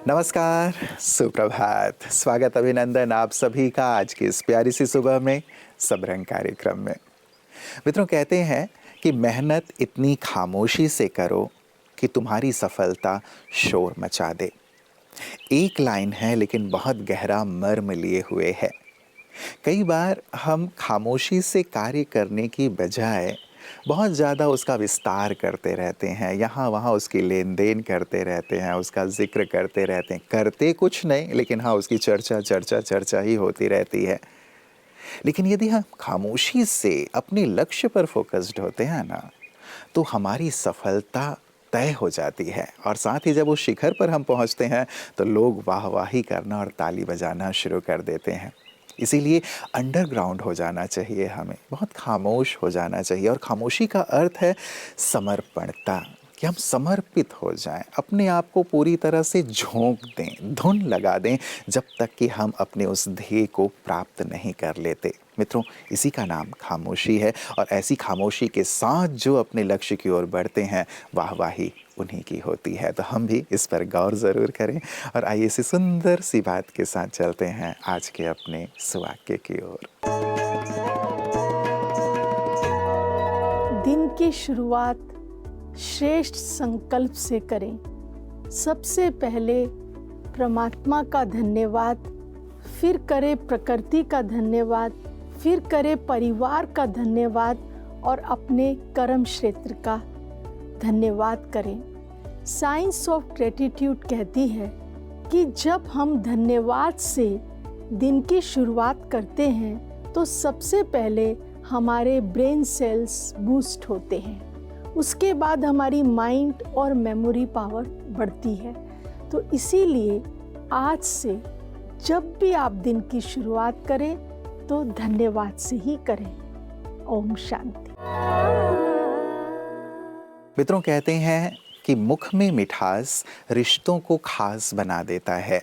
नमस्कार, सुप्रभात, स्वागत अभिनंदन आप सभी का आज की इस प्यारी सी सुबह में सबरंग कार्यक्रम में। मित्रों कहते हैं कि मेहनत इतनी खामोशी से करो कि तुम्हारी सफलता शोर मचा दे। एक लाइन है लेकिन बहुत गहरा मर्म लिए हुए है। कई बार हम खामोशी से कार्य करने की बजाय बहुत ज़्यादा उसका विस्तार करते रहते हैं, यहाँ वहाँ उसकी लेन देन करते रहते हैं, उसका जिक्र करते रहते हैं, करते कुछ नहीं लेकिन हाँ उसकी चर्चा चर्चा चर्चा ही होती रहती है। लेकिन यदि हम खामोशी से अपने लक्ष्य पर फोकस्ड होते हैं ना, तो हमारी सफलता तय हो जाती है और साथ ही जब उस शिखर पर हम पहुंचते हैं तो लोग वाहवाही करना और ताली बजाना शुरू कर देते हैं। इसीलिए अंडरग्राउंड हो जाना चाहिए, हमें बहुत खामोश हो जाना चाहिए। और खामोशी का अर्थ है समर्पणता, कि हम समर्पित हो जाएं, अपने आप को पूरी तरह से झोंक दें, धुन लगा दें जब तक कि हम अपने उस ध्येय को प्राप्त नहीं कर लेते। मित्रों, इसी का नाम खामोशी है और ऐसी खामोशी के साथ जो अपने लक्ष्य की ओर बढ़ते हैं, वाहवाही उन्हीं की होती है। तो हम भी इस पर गौर ज़रूर करें और आइए इसी सुंदर सी बात के साथ चलते हैं आज के अपने सुवाक्य की ओर। दिन की शुरुआत श्रेष्ठ संकल्प से करें। सबसे पहले परमात्मा का धन्यवाद, फिर करें प्रकृति का धन्यवाद, फिर करें परिवार का धन्यवाद और अपने कर्म क्षेत्र का धन्यवाद करें। साइंस ऑफ ग्रेटिट्यूड कहती है कि जब हम धन्यवाद से दिन की शुरुआत करते हैं तो सबसे पहले हमारे ब्रेन सेल्स बूस्ट होते हैं, उसके बाद हमारी माइंड और मेमोरी पावर बढ़ती है। तो इसीलिए आज से जब भी आप दिन की शुरुआत करें तो धन्यवाद से ही करें। ओम शांति। मित्रों कहते हैं कि मुख में मिठास रिश्तों को खास बना देता है,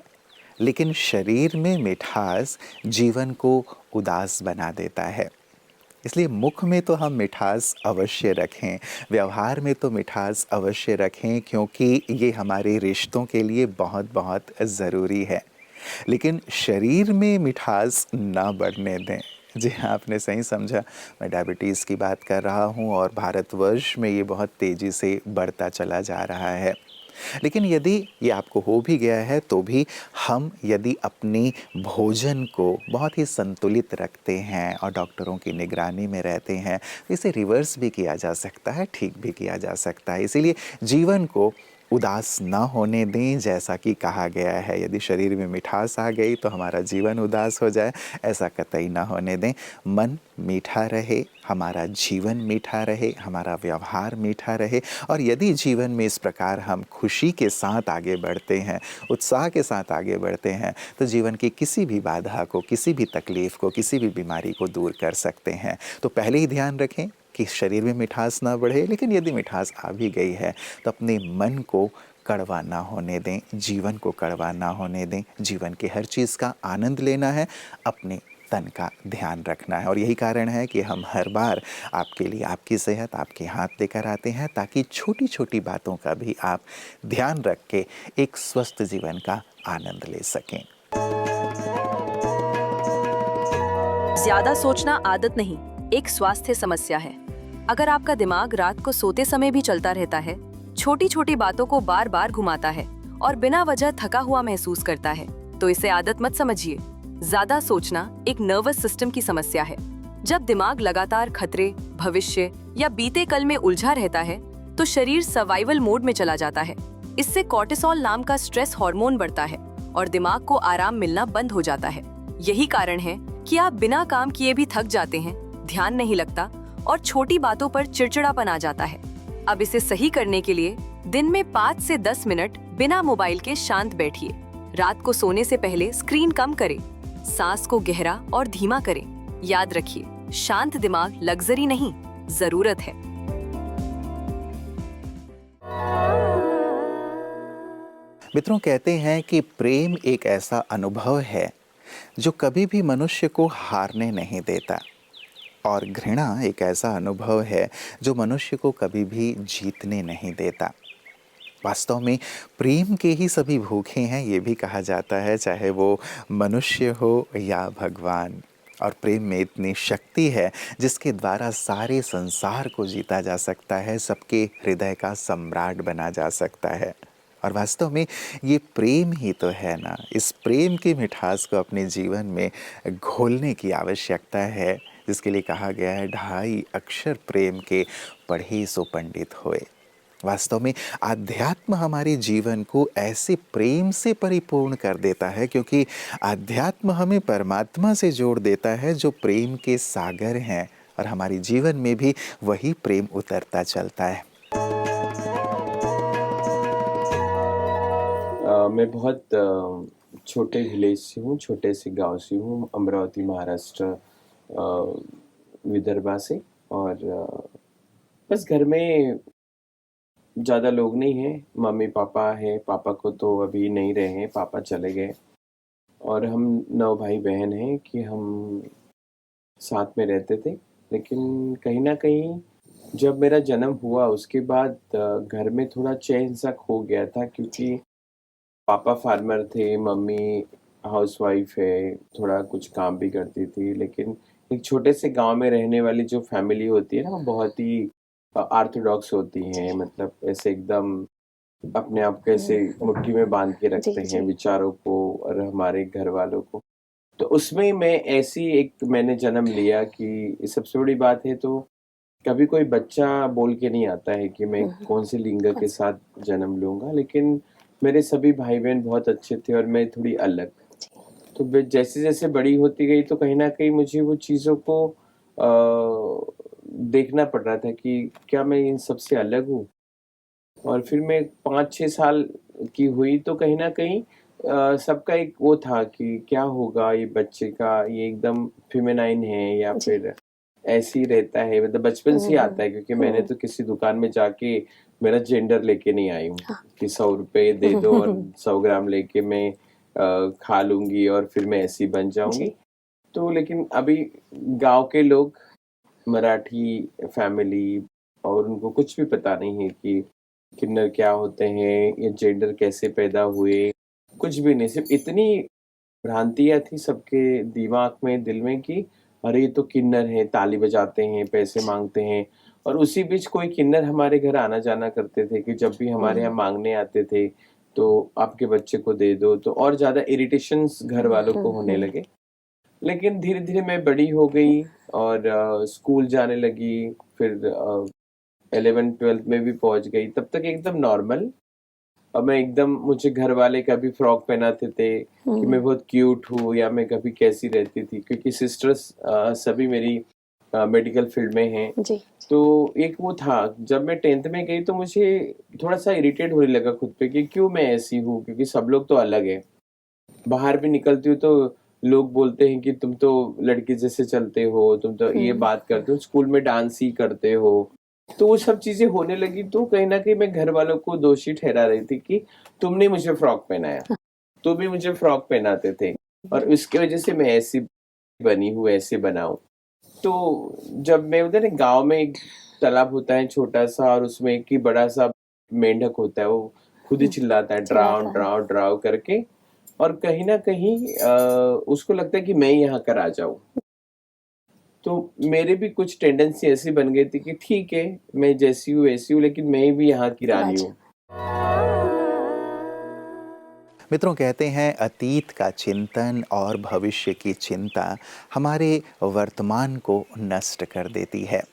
लेकिन शरीर में मिठास जीवन को उदास बना देता है। इसलिए मुख में तो हम मिठास अवश्य रखें, व्यवहार में तो मिठास अवश्य रखें, क्योंकि ये हमारे रिश्तों के लिए बहुत बहुत ज़रूरी है। लेकिन शरीर में मिठास ना बढ़ने दें। जी हाँ, आपने सही समझा, मैं डायबिटीज़ की बात कर रहा हूँ और भारतवर्ष में ये बहुत तेज़ी से बढ़ता चला जा रहा है। लेकिन यदि ये आपको हो भी गया है तो भी हम यदि अपनी भोजन को बहुत ही संतुलित रखते हैं और डॉक्टरों की निगरानी में रहते हैं, इसे रिवर्स भी किया जा सकता है, ठीक भी किया जा सकता है। इसीलिए जीवन को उदास ना होने दें, जैसा कि कहा गया है, यदि शरीर में मिठास आ गई तो हमारा जीवन उदास हो जाए, ऐसा कतई ना होने दें। मन मीठा रहे, हमारा जीवन मीठा रहे, हमारा व्यवहार मीठा रहे। और यदि जीवन में इस प्रकार हम खुशी के साथ आगे बढ़ते हैं, उत्साह के साथ आगे बढ़ते हैं, तो जीवन की किसी भी बाधा को, किसी भी तकलीफ़ को, किसी भी बीमारी को दूर कर सकते हैं। तो पहले ही ध्यान रखें कि शरीर में मिठास ना बढ़े, लेकिन यदि मिठास आ भी गई है तो अपने मन को कड़वा ना होने दें, जीवन को कड़वा ना होने दें। जीवन के हर चीज़ का आनंद लेना है, अपने तन का ध्यान रखना है। और यही कारण है कि हम हर बार आपके लिए आपकी सेहत आपके हाथ लेकर आते हैं, ताकि छोटी छोटी बातों का भी आप ध्यान रख के एक स्वस्थ जीवन का आनंद ले सकें। ज्यादा सोचना आदत नहीं, एक स्वास्थ्य समस्या है। अगर आपका दिमाग रात को सोते समय भी चलता रहता है, छोटी छोटी बातों को बार बार घुमाता है और बिना वजह थका हुआ महसूस करता है, तो इसे आदत मत समझिए। ज्यादा सोचना एक नर्वस सिस्टम की समस्या है। जब दिमाग लगातार खतरे, भविष्य या बीते कल में उलझा रहता है, तो शरीर सर्वाइवल मोड में चला जाता है। इससे कॉर्टिसोल नाम का स्ट्रेस हार्मोन बढ़ता है और दिमाग को आराम मिलना बंद हो जाता है। यही कारण है कि आप बिना काम किए भी थक जाते हैं, ध्यान नहीं लगता और छोटी बातों पर चिड़चिड़ापन आ जाता है। अब इसे सही करने के लिए दिन में 5 से 10 मिनट बिना मोबाइल के शांत बैठिए। रात को सोने से पहले स्क्रीन कम करें, सांस को गहरा और धीमा करें। याद रखिए, शांत दिमाग लग्जरी नहीं, जरूरत है। मित्रों कहते हैं कि प्रेम एक ऐसा अनुभव है जो कभी भी मनुष्य को हारने नहीं देता, और घृणा एक ऐसा अनुभव है जो मनुष्य को कभी भी जीतने नहीं देता। वास्तव में प्रेम के ही सभी भूखे हैं, ये भी कहा जाता है, चाहे वो मनुष्य हो या भगवान। और प्रेम में इतनी शक्ति है जिसके द्वारा सारे संसार को जीता जा सकता है, सबके हृदय का सम्राट बना जा सकता है। और वास्तव में ये प्रेम ही तो है ना, इस प्रेम की मिठास को अपने जीवन में घोलने की आवश्यकता है, जिसके लिए कहा गया है 2.5 अक्षर प्रेम के पढ़े सो पंडित होए। वास्तव में आध्यात्म हमारे जीवन को ऐसे प्रेम से परिपूर्ण कर देता है, क्योंकि आध्यात्म हमें परमात्मा से जोड़ देता है जो प्रेम के सागर हैं, और हमारे जीवन में भी वही प्रेम उतरता चलता है। मैं बहुत छोटे विलेज से हूँ, छोटे से गांव से हूँ, अमरावती महाराष्ट्र, विदर्भा से। और बस घर में ज़्यादा लोग नहीं हैं, मम्मी पापा हैं। पापा को तो अभी नहीं रहे हैं, पापा चले गए। और हम 9 भाई बहन हैं कि हम साथ में रहते थे। लेकिन कहीं ना कहीं जब मेरा जन्म हुआ उसके बाद घर में थोड़ा चैन सा खो गया था, क्योंकि पापा फार्मर थे, मम्मी हाउसवाइफ है, थोड़ा कुछ काम भी करती थी। लेकिन एक छोटे से गांव में रहने वाली जो फैमिली होती है ना, वो बहुत ही ऑर्थोडॉक्स होती हैं, मतलब ऐसे एकदम अपने आप को ऐसे मुट्ठी में बांध के रखते हैं विचारों को और हमारे घर वालों को। तो उसमें मैं ऐसी एक मैंने जन्म लिया कि सबसे बड़ी बात है, तो कभी कोई बच्चा बोल के नहीं आता है कि मैं कौन से लिंग के साथ जन्म लूंगा। लेकिन मेरे सभी भाई बहन बहुत अच्छे थे और मैं थोड़ी अलग। तो जैसे जैसे बड़ी होती गई तो कहीं ना कहीं मुझे वो चीज़ों को देखना पड़ रहा था कि क्या मैं इन सबसे अलग हूँ। और फिर मैं 5-6 साल की हुई तो कहीं ना कहीं सबका एक वो था कि क्या होगा ये बच्चे का, ये एकदम फेमिनाइन है या फिर ऐसे ही रहता है। मतलब बचपन से ही आता है, क्योंकि मैंने तो किसी दुकान में जाके मेरा जेंडर लेके नहीं आई हूँ कि 100 रुपए दे दो और 100 ग्राम लेके मैं खा लूंगी और फिर मैं ऐसी बन जाऊंगी। तो लेकिन अभी गांव के लोग, मराठी फैमिली, और उनको कुछ भी पता नहीं है कि किन्नर क्या होते हैं, ये जेंडर कैसे पैदा हुए, कुछ भी नहीं। सिर्फ इतनी भ्रांतियां थी सबके दिमाग में, दिल में कि अरे ये तो किन्नर हैं, ताली बजाते हैं, पैसे मांगते हैं। और उसी बीच कोई किन्नर हमारे घर आना जाना करते थे कि जब भी हमारे यहाँ मांगने आते थे तो आपके बच्चे को दे दो, तो और ज्यादा इरिटेशंस घर वालों को होने लगे। लेकिन धीरे धीरे मैं बड़ी हो गई और स्कूल जाने लगी, फिर 11th-12th में भी पहुंच गई, तब तक एकदम नॉर्मल। अब मैं एकदम, मुझे घर वाले कभी फ्रॉक पहनाते थे कि मैं बहुत क्यूट हूँ, या मैं कभी कैसी रहती थी, क्योंकि सिस्टर्स सभी मेरी मेडिकल फील्ड में हैं। तो एक वो था, जब मैं 10th में गई तो मुझे थोड़ा सा इरिटेट होने लगा खुद पे कि क्यों मैं ऐसी हूँ, क्योंकि सब लोग तो अलग है। बाहर भी निकलती हूँ तो लोग बोलते हैं कि तुम तो लड़की जैसे चलते हो, तुम तो ये बात करते हो, स्कूल में डांस ही करते हो। तो वो सब चीजें होने लगी, तो कहीं ना कहीं मैं घर वालों को दोषी ठहरा रही थी कि तुमने मुझे फ्रॉक पहनाया, तुम भी मुझे फ्रॉक पहनाते थे और इसकी वजह से मैं ऐसी बनी हूँ, ऐसे बनाऊं। तो जब मैं उधर गांव में एक तालाब होता है छोटा सा, और उसमें एक ही बड़ा सा मेंढक होता है, वो खुद ही चिल्लाता है ड्राउ ड्राउ ड्राउ करके। और कहीं ना कहीं उसको लगता है कि मैं यहाँ कर आ जाऊं। तो मेरे भी कुछ टेंडेंसी ऐसी बन गई थी कि ठीक है, मैं जैसी हूँ वैसी हूँ, लेकिन मैं भी यहाँ की रानी हूँ। मित्रों, कहते हैं अतीत का चिंतन और भविष्य की चिंता हमारे वर्तमान को नष्ट कर देती है।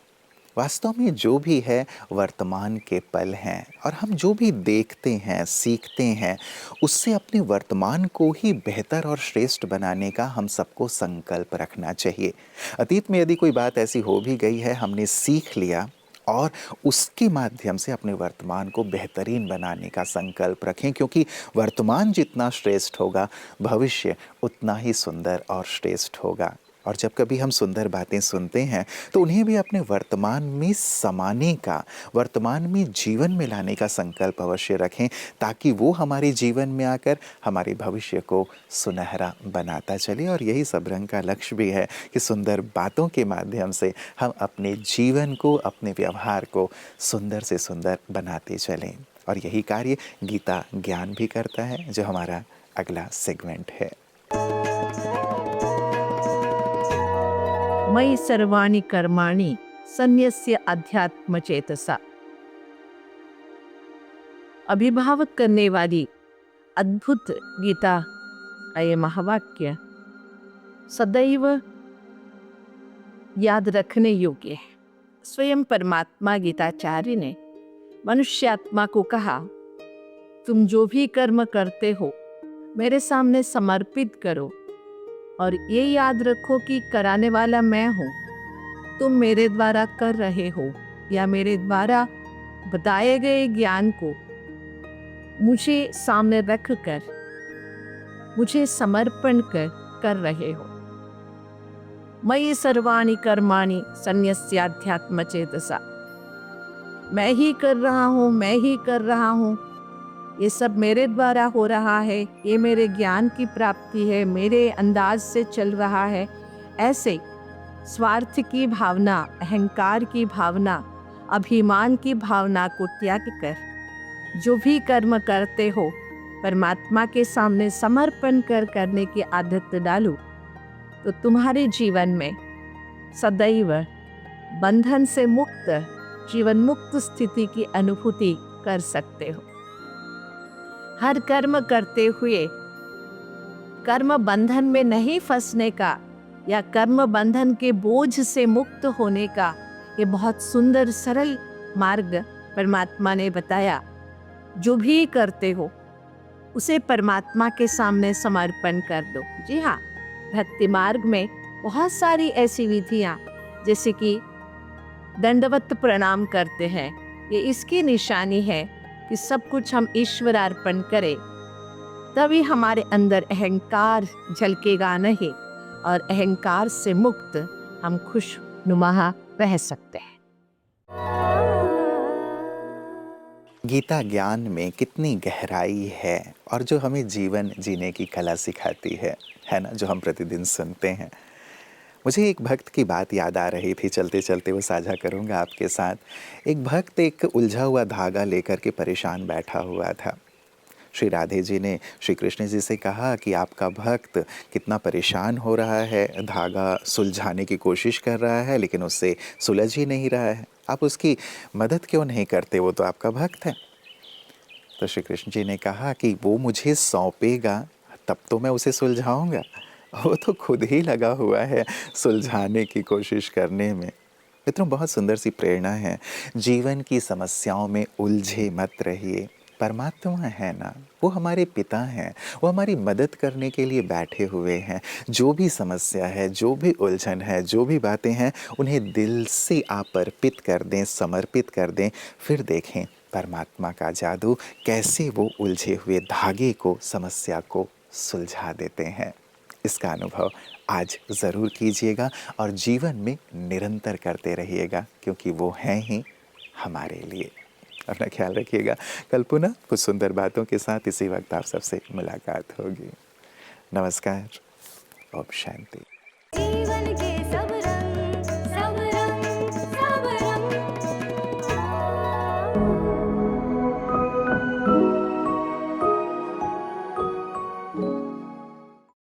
वास्तव में जो भी है वर्तमान के पल हैं, और हम जो भी देखते हैं, सीखते हैं, उससे अपने वर्तमान को ही बेहतर और श्रेष्ठ बनाने का हम सबको संकल्प रखना चाहिए। अतीत में यदि कोई बात ऐसी हो भी गई है, हमने सीख लिया, और उसके माध्यम से अपने वर्तमान को बेहतरीन बनाने का संकल्प रखें, क्योंकि वर्तमान जितना श्रेष्ठ होगा, भविष्य उतना ही सुंदर और श्रेष्ठ होगा। और जब कभी हम सुंदर बातें सुनते हैं तो उन्हें भी अपने वर्तमान में समाने का, वर्तमान में जीवन में लाने का संकल्प अवश्य रखें, ताकि वो हमारे जीवन में आकर हमारे भविष्य को सुनहरा बनाता चले। और यही सबरंग का लक्ष्य भी है कि सुंदर बातों के माध्यम से हम अपने जीवन को, अपने व्यवहार को सुंदर से सुंदर बनाते चलें। और यही कार्य गीता ज्ञान भी करता है, जो हमारा अगला सेगमेंट है। मयि सर्वाणि कर्माणि सन्न्यस्य अध्यात्म चेतसा। अभिभावक करने वाली अद्भुत गीता का ये महावाक्य सदैव याद रखने योग्य है। स्वयं परमात्मा गीताचार्य ने मनुष्यात्मा को कहा, तुम जो भी कर्म करते हो मेरे सामने समर्पित करो और ये याद रखो कि कराने वाला मैं हूँ। तुम मेरे द्वारा कर रहे हो या मेरे द्वारा बताए गए ज्ञान को मुझे सामने रख कर, मुझे समर्पण कर रहे हो। मयि सर्वाणि कर्माणि सन्न्यस्याध्यात्म चेतसा। मैं ही कर रहा हूँ, मैं ही कर रहा हूँ, ये सब मेरे द्वारा हो रहा है, ये मेरे ज्ञान की प्राप्ति है, मेरे अंदाज से चल रहा है। ऐसे स्वार्थ की भावना, अहंकार की भावना, अभिमान की भावना को त्याग कर जो भी कर्म करते हो परमात्मा के सामने समर्पण करने की आदत डालो, तो तुम्हारे जीवन में सदैव बंधन से मुक्त, जीवन मुक्त स्थिति की अनुभूति कर सकते हो। हर कर्म करते हुए कर्म बंधन में नहीं फंसने का या कर्म बंधन के बोझ से मुक्त होने का ये बहुत सुंदर सरल मार्ग परमात्मा ने बताया। जो भी करते हो उसे परमात्मा के सामने समर्पण कर दो। जी हाँ, भक्ति मार्ग में बहुत सारी ऐसी विधियाँ, जैसे कि दंडवत प्रणाम करते हैं, ये इसकी निशानी है कि सब कुछ हम ईश्वर अर्पण करें, तभी हमारे अंदर अहंकार झलकेगा नहीं और अहंकार से मुक्त हम खुशनुमा रह सकते हैं। गीता ज्ञान में कितनी गहराई है और जो हमें जीवन जीने की कला सिखाती है ना, जो हम प्रतिदिन सुनते हैं। मुझे एक भक्त की बात याद आ रही थी, चलते चलते वो साझा करूँगा आपके साथ। एक भक्त एक उलझा हुआ धागा लेकर के परेशान बैठा हुआ था। श्री राधे जी ने श्री कृष्ण जी से कहा कि आपका भक्त कितना परेशान हो रहा है, धागा सुलझाने की कोशिश कर रहा है लेकिन उससे सुलझ ही नहीं रहा है, आप उसकी मदद क्यों नहीं करते, वो तो आपका भक्त है। तो श्री कृष्ण जी ने कहा कि वो मुझे सौंपेगा तब तो मैं उसे सुलझाऊंगा, वो तो खुद ही लगा हुआ है सुलझाने की कोशिश करने में। मित्रों, बहुत सुंदर सी प्रेरणा है। जीवन की समस्याओं में उलझे मत रहिए, परमात्मा है ना, वो हमारे पिता हैं, वो हमारी मदद करने के लिए बैठे हुए हैं। जो भी समस्या है, जो भी उलझन है, जो भी बातें हैं, उन्हें दिल से आप अर्पित कर दें, समर्पित कर दें, फिर देखें परमात्मा का जादू कैसे वो उलझे हुए धागे को, समस्या को सुलझा देते हैं। इसका अनुभव आज ज़रूर कीजिएगा और जीवन में निरंतर करते रहिएगा, क्योंकि वो हैं ही हमारे लिए। अपना ख्याल रखिएगा। कल पुनः कुछ सुंदर बातों के साथ इसी वक्त आप सबसे मुलाकात होगी। नमस्कार। ओम शांति। जीवन के सब